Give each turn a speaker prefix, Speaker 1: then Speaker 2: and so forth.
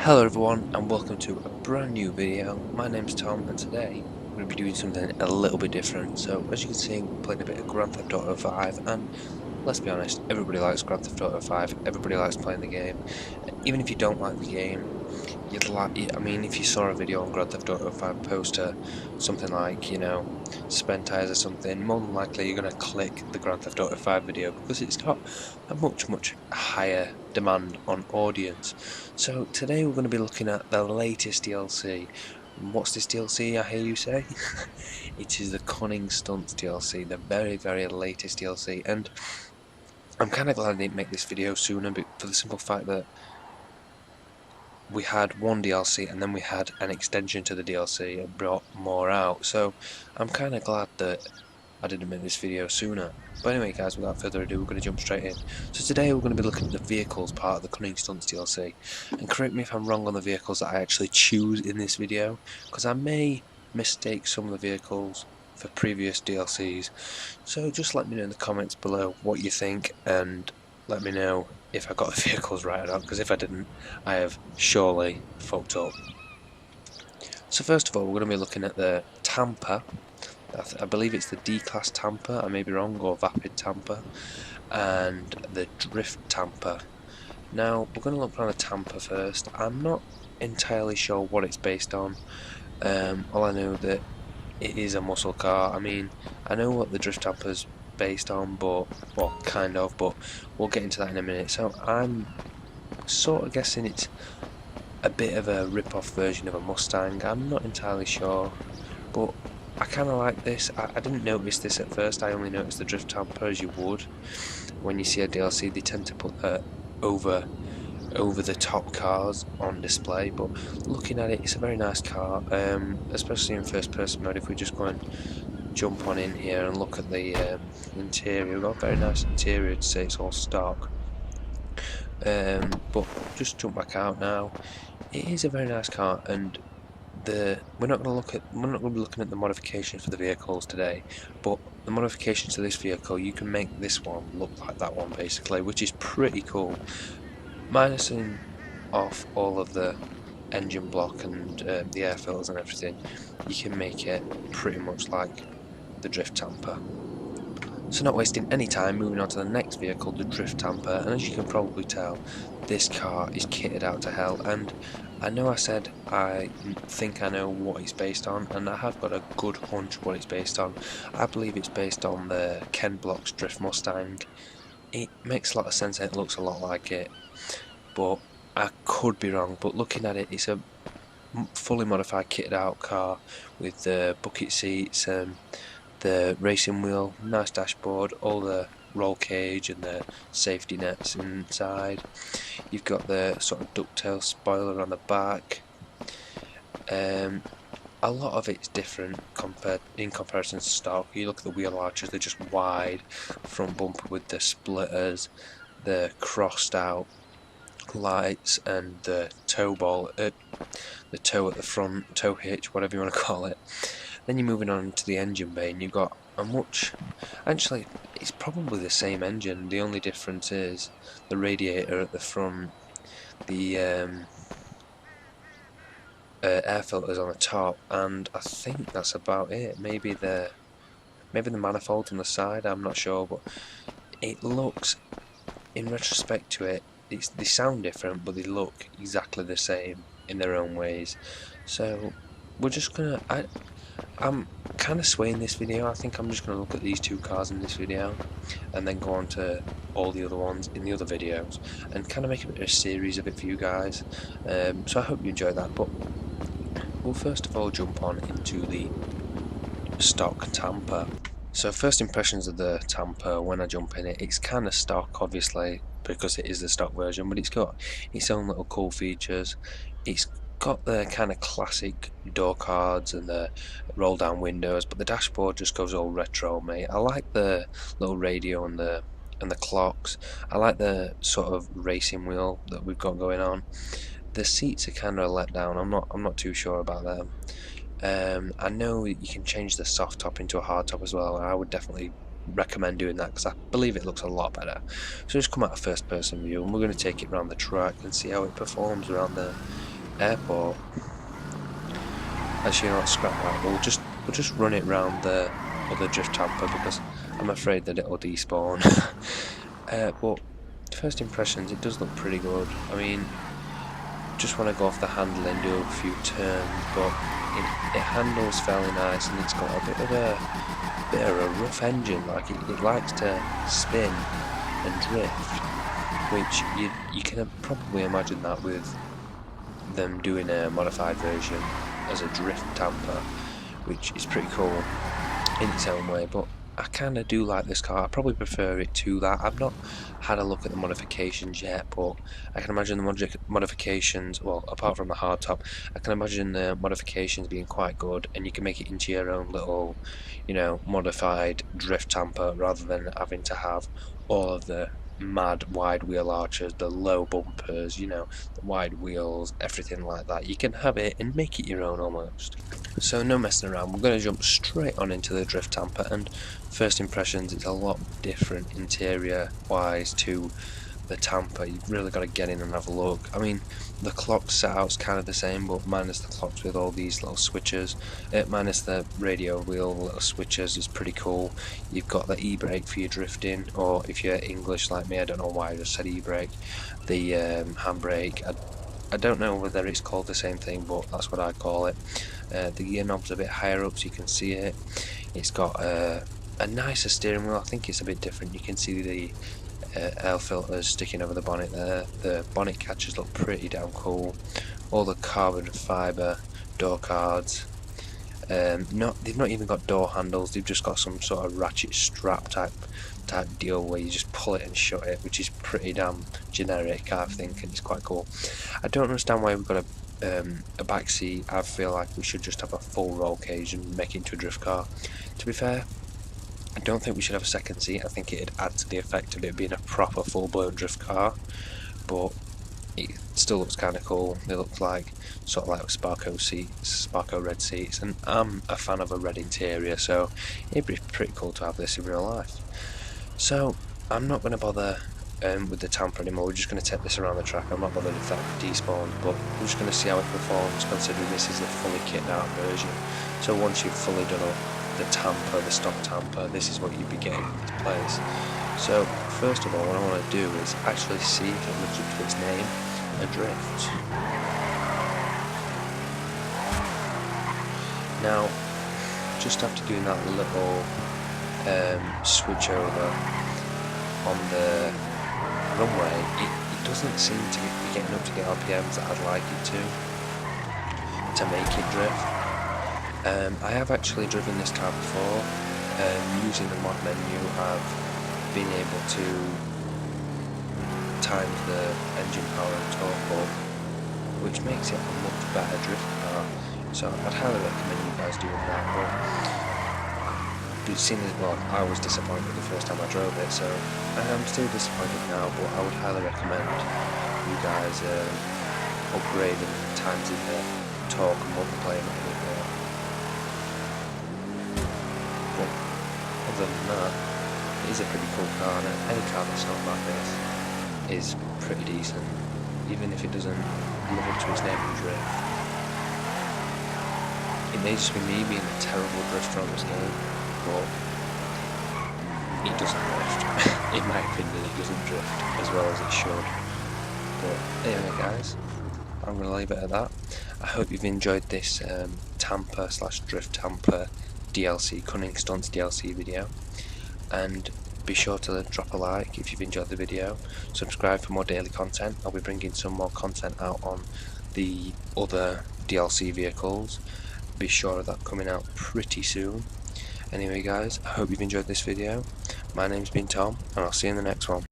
Speaker 1: Hello everyone and welcome to a brand new video. My name's Tom and today I'm going to be doing something a little bit different. So as you can see, we're playing a bit of Grand Theft Auto 5 and let's be honest, everybody likes Grand Theft Auto 5, everybody likes playing the game. Even if you don't like the game, if you saw a video on Grand Theft Auto 5 poster, something like, spend tires or something, more than likely you're going to click the Grand Theft Auto 5 video because it's got a much higher demand on audience. So today we're going to be looking at the latest DLC. And what's this DLC, I hear you say? It is the Cunning Stunts DLC, the very latest DLC, and I'm kind of glad I didn't make this video sooner, but for the simple fact that we had one DLC and then we had an extension to the DLC and brought more out, so I'm kind of glad that I didn't make this video sooner. But anyway guys, without further ado, we're going to jump straight in. So today we're going to be looking at the vehicles part of the Cunning Stunts DLC, and correct me if I'm wrong on the vehicles that I actually choose in this video, because I may mistake some of the vehicles for previous DLCs, so just let me know in the comments below what you think and let me know if I got the vehicles right or not, because if I didn't, I have surely fucked up. So first of all, we're going to be looking at the Tamper. I believe it's the D-Class Tamper, I may be wrong, or Vapid Tamper, and the Drift Tamper. Now, we're going to look around the Tamper first. I'm not entirely sure what it's based on. All I know that it is a muscle car. I mean, I know what the Drift Tamper's based on, but, well, kind of, but we'll get into that in a minute. So I'm sort of guessing it's a bit of a rip-off version of a Mustang. I'm not entirely sure, but I kind of like this. I didn't notice this at first. I only noticed the Drift Tamper, as you would when you see a DLC. They tend to put over the top cars on display, but looking at it, it's a very nice car, especially in first person mode. If we just go and jump on in here and look at the interior, we've got a very nice interior to say it's all stock. But just jump back out now. It is a very nice car, and we're not going to be looking at the modifications for the vehicles today, but the modifications to this vehicle, you can make this one look like that one basically, which is pretty cool. Minusing off all of the engine block and the air filters and everything, you can make it pretty much like the Drift Tamper. So not wasting any time, moving on to the next vehicle, the Drift Tamper, and as you can probably tell, this car is kitted out to hell, and I know I said I think I know what it's based on, and I have got a good hunch what it's based on. I believe it's based on the Ken Block's Drift Mustang. It makes a lot of sense and it looks a lot like it, but I could be wrong. But looking at it, it's a fully modified kitted out car with the bucket seats and the racing wheel, nice dashboard, all the roll cage and the safety nets inside. You've got the sort of ducktail spoiler on the back. A lot of it's different in comparison to stock. You look at the wheel arches, they're just wide, front bumper with the splitters, the crossed out lights and the toe ball, the toe at the front, toe hitch, whatever you want to call it. Then you're moving on to the engine bay, and you've got actually it's probably the same engine. The only difference is the radiator at the front, the air filters on the top, and I think that's about it. Maybe the manifold on the side, I'm not sure, but it looks, in retrospect to it, they sound different, but they look exactly the same in their own ways. So we're just gonna, I'm kind of swaying this video. I think I'm just going to look at these two cars in this video and then go on to all the other ones in the other videos and kind of make a bit of a series of it for you guys. So I hope you enjoy that, but we'll first of all jump on into the stock Tamper. So first impressions of the Tamper when I jump in it, it's kind of stock obviously because it is the stock version, but it's got its own little cool features. It's got the kind of classic door cards and the roll down windows, but the dashboard just goes all retro, mate. I like the little radio and the clocks. I like the sort of racing wheel that we've got going on. The seats are kind of let down. I'm not too sure about them. I know you can change the soft top into a hard top as well. I would definitely recommend doing that because I believe it looks a lot better. So just come out a first person view and we're going to take it around the track and see how it performs around the airport. Actually, not scrap that. We'll just run it round the other drift tamper because I'm afraid that it'll despawn. But first impressions, it does look pretty good. I mean, just want to go off the handle and do a few turns, but it handles fairly nice, and it's got a bit of a rough engine. Like it likes to spin and drift, which you can probably imagine that with them doing a modified version as a drift tamper, which is pretty cool in its own way. But I kind of do like this car. I probably prefer it to that. I've not had a look at the modifications yet, but I can imagine the modifications, well, apart from the hardtop, I can imagine the modifications being quite good, and you can make it into your own little, modified drift tamper rather than having to have all of the mad wide wheel arches, the low bumpers, the wide wheels, everything like that. You can have it and make it your own almost. So no messing around, we're going to jump straight on into the drift tamper, and first impressions, it's a lot different interior wise to the tamper. You've really got to get in and have a look. I mean, the clock set out's kind of the same, but minus the clocks with all these little switches, minus the radio wheel little switches. Is pretty cool. You've got the e-brake for your drifting, or if you're English like me, I don't know why I just said e-brake, the handbrake. I don't know whether it's called the same thing, but that's what I call it. The gear knob's a bit higher up so you can see it. It's got a nicer steering wheel. I think it's a bit different. You can see the air filters sticking over the bonnet there. The bonnet catchers look pretty damn cool. All the carbon fibre door cards. They've not even got door handles. They've just got some sort of ratchet strap type deal where you just pull it and shut it, which is pretty damn generic, I think, and it's quite cool. I don't understand why we've got a back seat. I feel like we should just have a full roll cage and make it into a drift car. To be fair, I don't think we should have a second seat. I think it'd add to the effect of it being a proper full-blown drift car, but it still looks kind of cool. They look like sort of like Sparko seats, Sparko red seats, and I'm a fan of a red interior, so it'd be pretty cool to have this in real life. So I'm not going to bother with the tamper anymore. We're just going to take this around the track. I'm not bothered if that despawns, but we're just going to see how it performs, considering this is the fully kitted out version. So once you've fully done up the tamper, the stock tamper, this is what you'd be getting into place. So first of all, what I want to do is actually see if it lives up to its name, Adrift. Now, just after doing that little switch over on the runway, it doesn't seem to be getting up to the RPMs that I'd like it to make it drift. I have actually driven this car before. Using the mod menu, I've been able to time the engine power and torque up, which makes it a much better drift car. So I'd highly recommend you guys doing that. But seeing as well, I was disappointed the first time I drove it, so I'm still disappointed now. But I would highly recommend you guys upgrading times in the torque and multiplying it a bit more. But other than that, it is a pretty cool car, and any car that's not like this is pretty decent, even if it doesn't live up to its name and drift. It may just be me being a terrible drifter on this game, but it doesn't drift. In my opinion, it doesn't drift as well as it should. But anyway guys, I'm going to leave it at that. I hope you've enjoyed this tamper / drift tamper DLC, Cunning Stunts DLC video, and be sure to drop a like if you've enjoyed the video, subscribe for more daily content. I'll be bringing some more content out on the other DLC vehicles. Be sure of that coming out pretty soon. Anyway guys, I hope you've enjoyed this video. My name's been Tom, and I'll see you in the next one.